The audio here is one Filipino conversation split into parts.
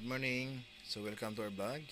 morning. So welcome to our vlog.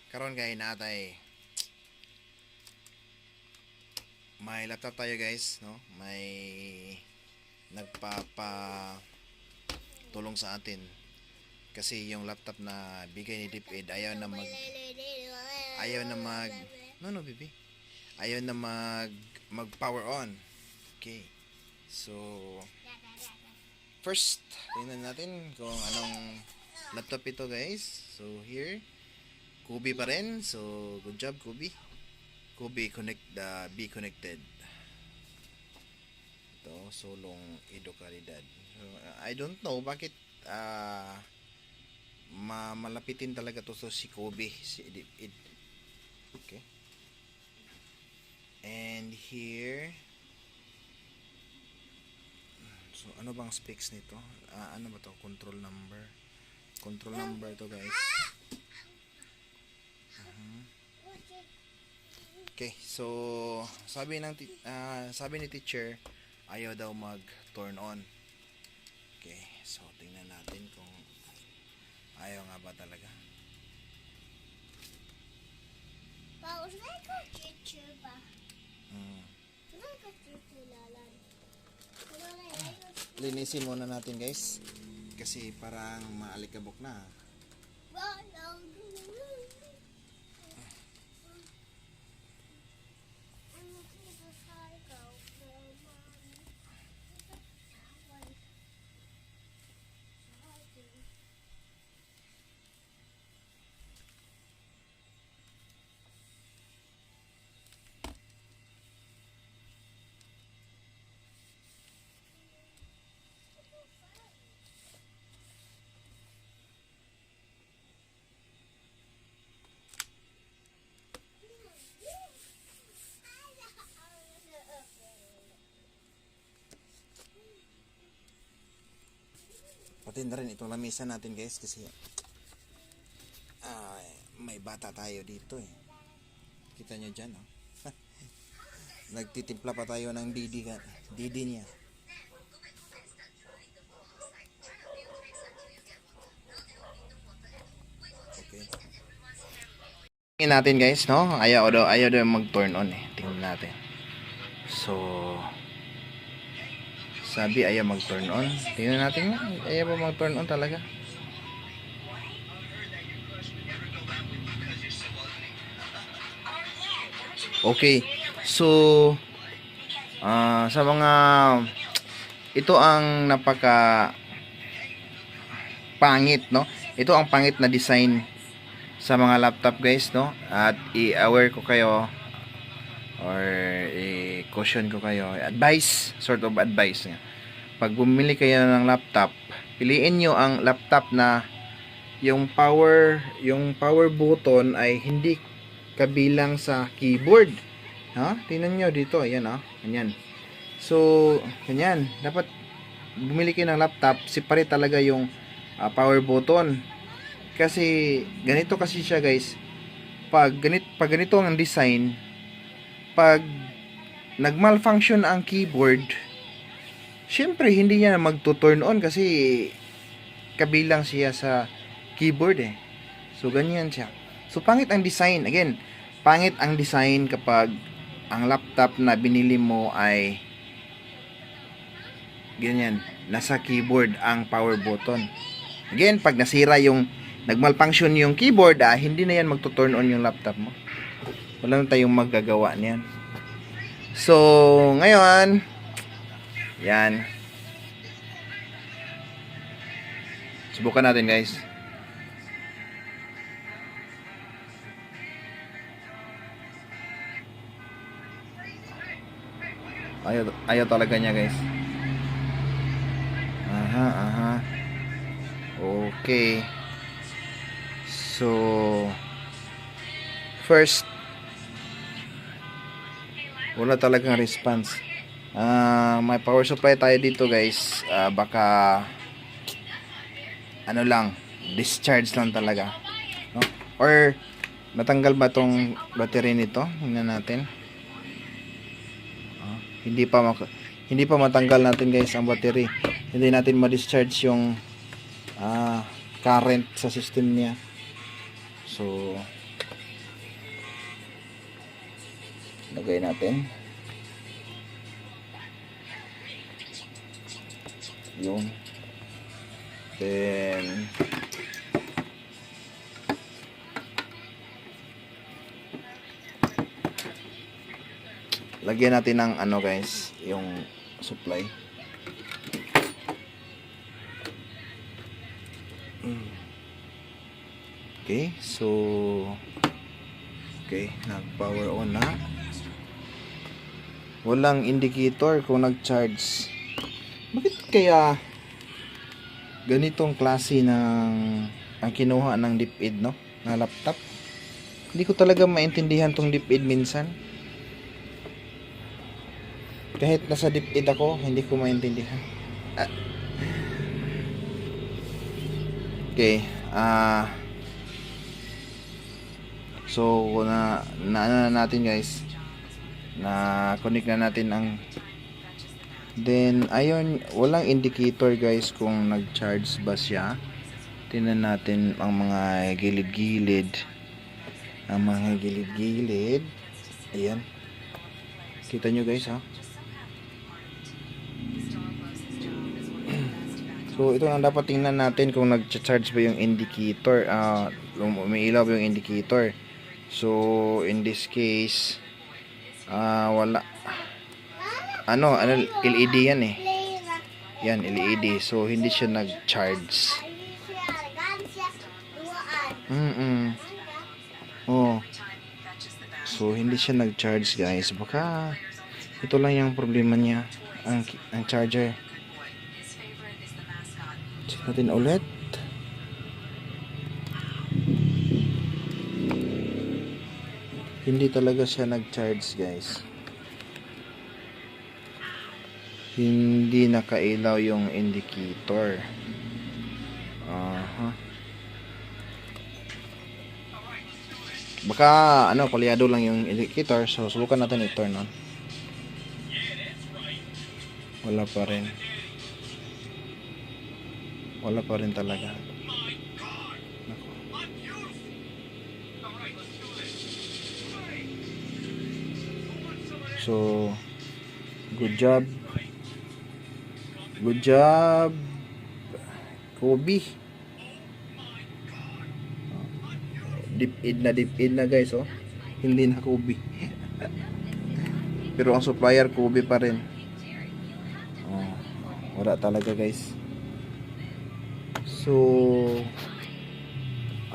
Karon kay natay may laptop tayo guys, no? May nagpapa tulong sa atin kasi yung laptop na bigay ni DepEd ayaw na mag no baby. Ayaw na mag power on. Okay. So first, tingnan natin kung anong laptop ito guys. So here, Kubi pa rin. So good job Kubi. Kubi be connected. Ito, Solong Edo Caridad. So, I don't know bakit malapitin talaga to si Kubi. Okay. And here, so ano bang specs nito? Ano ba to? Control number. Control number to guys. Okay, so sabi ni teacher ayaw daw mag turn on. Okay, so tingnan natin kung ayaw nga ba talaga. Linisin muna natin guys kasi parang maalikabok na. Pati na rin itong lamisa natin guys kasi may bata tayo dito eh. Kita nyo dyan oh. Nagtitimpla pa tayo ng didi niya. Okay. Tingnan natin guys no. Ayaw daw mag turn on eh. Tingnan natin. So sabi ayaw mag turn on. Tingnan natin nga. Ayaw ba mag turn on talaga? Okay. So sa mga ito ang napaka pangit no. Ito ang pangit na design sa mga laptop guys no. At i-aware ko kayo or i-caution ko kayo, advice, sort of advice nga. Pag bumili kayo ng laptop, piliin nyo ang laptop na yung power button ay hindi kabilang sa keyboard. Ha? Tingnan nyo dito, ayan ha. Ganyan. So, ganyan. Dapat bumili kayo ng laptop, separate talaga yung power button. Kasi ganito kasi siya guys. Pag ganito ang design, pag nagmalfunction ang keyboard, syempre hindi niya magto-turn on kasi kabilang siya sa keyboard eh. So ganyan siya. So pangit ang design. Again, pangit ang design kapag ang laptop na binili mo ay ganyan, nasa keyboard ang power button. Again, pag nasira nagmalfunction yung keyboard, hindi na yan magto-turn on yung laptop mo. Wala na tayong magagawa niyan. So, ngayon, yan. Subukan natin, guys. Ayaw talaga niya, guys. Aha. Okay. So, first, wala talagang response. May power supply tayo dito guys. Baka ano lang, discharge lang talaga no? Or natanggal ba tong battery nito? Tingnan natin. Hindi pa matanggal natin guys ang battery. Hindi natin ma-discharge yung current sa system niya. So lagay natin yun, then lagyan natin ng ano guys, yung supply. Okay, so okay, nag-power on na. Walang indicator kung nag-charge. Bakit kaya ganitong klase ng ang kinuha ng DepEd, no? Na laptop. Hindi ko talaga maintindihan tong DepEd minsan. Kahit nasa DepEd ako, hindi ko maintindihan. Okay, so na ano na natin guys, na connect na natin ang, then ayun, walang indicator guys kung nag-charge ba siya. Tingnan natin ang mga gilid-gilid, ayan, kita nyo guys ha. So ito ang dapat tingnan natin kung nag-charge ba yung indicator, umiilaw ba yung indicator. So in this case wala, ano LED yan eh, yan LED, so hindi siya nag-charge. Oh, so hindi siya nag-charge guys, baka ito lang yung problema niya, ang charger. Check natin ulit. Hindi talaga siya nag-charge guys. Hindi nakailaw yung indicator. Baka ano, palyado lang yung indicator. So subukan natin i-turn on. Wala pa rin. Wala pa rin talaga. So good job Kobe. Dip-in na guys, oh. Hindi na Kobe. Pero ang supplier Kobe pa rin. Oh, wala talaga guys. So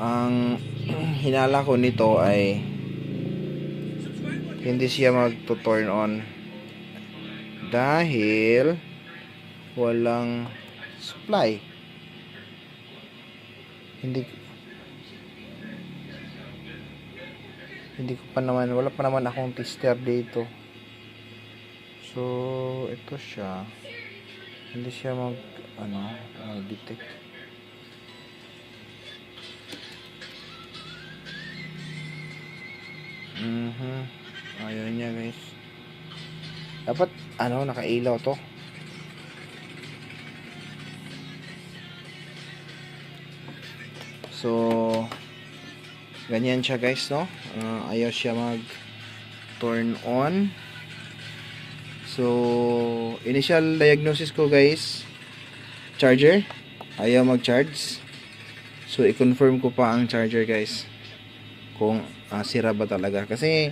ang hinala ko nito ay hindi siya magto-turn on dahil walang supply. Hindi ko pa naman, wala pa naman akong tester dito. So ito siya, hindi siya detect. Ayaw niya guys. Dapat nakailaw to. So ganyan siya guys, no? Ayaw siya mag turn on. So initial diagnosis ko guys, charger ayaw mag-charge. So i-confirm ko pa ang charger guys, kung sira ba talaga, kasi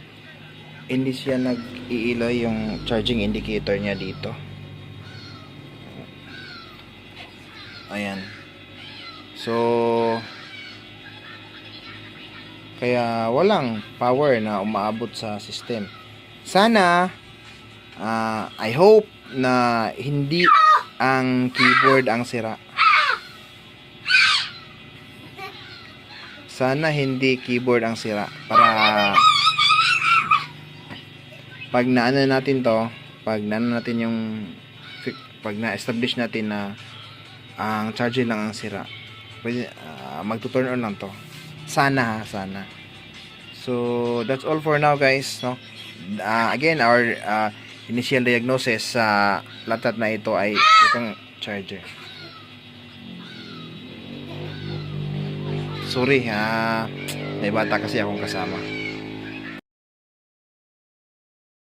hindi siya nag-iilaw yung charging indicator niya dito. Ayan. So kaya walang power na umaabot sa system. Sana I hope na hindi ang keyboard ang sira. Sana hindi keyboard ang sira, para pag naano natin to, pag na-establish natin na ang charger lang ang sira, pwede magto-turn on lang to. Sana. So that's all for now guys, no? Again, our initial diagnosis sa laptop na ito ay itong charger. sorry, may bata kasi akong kasama.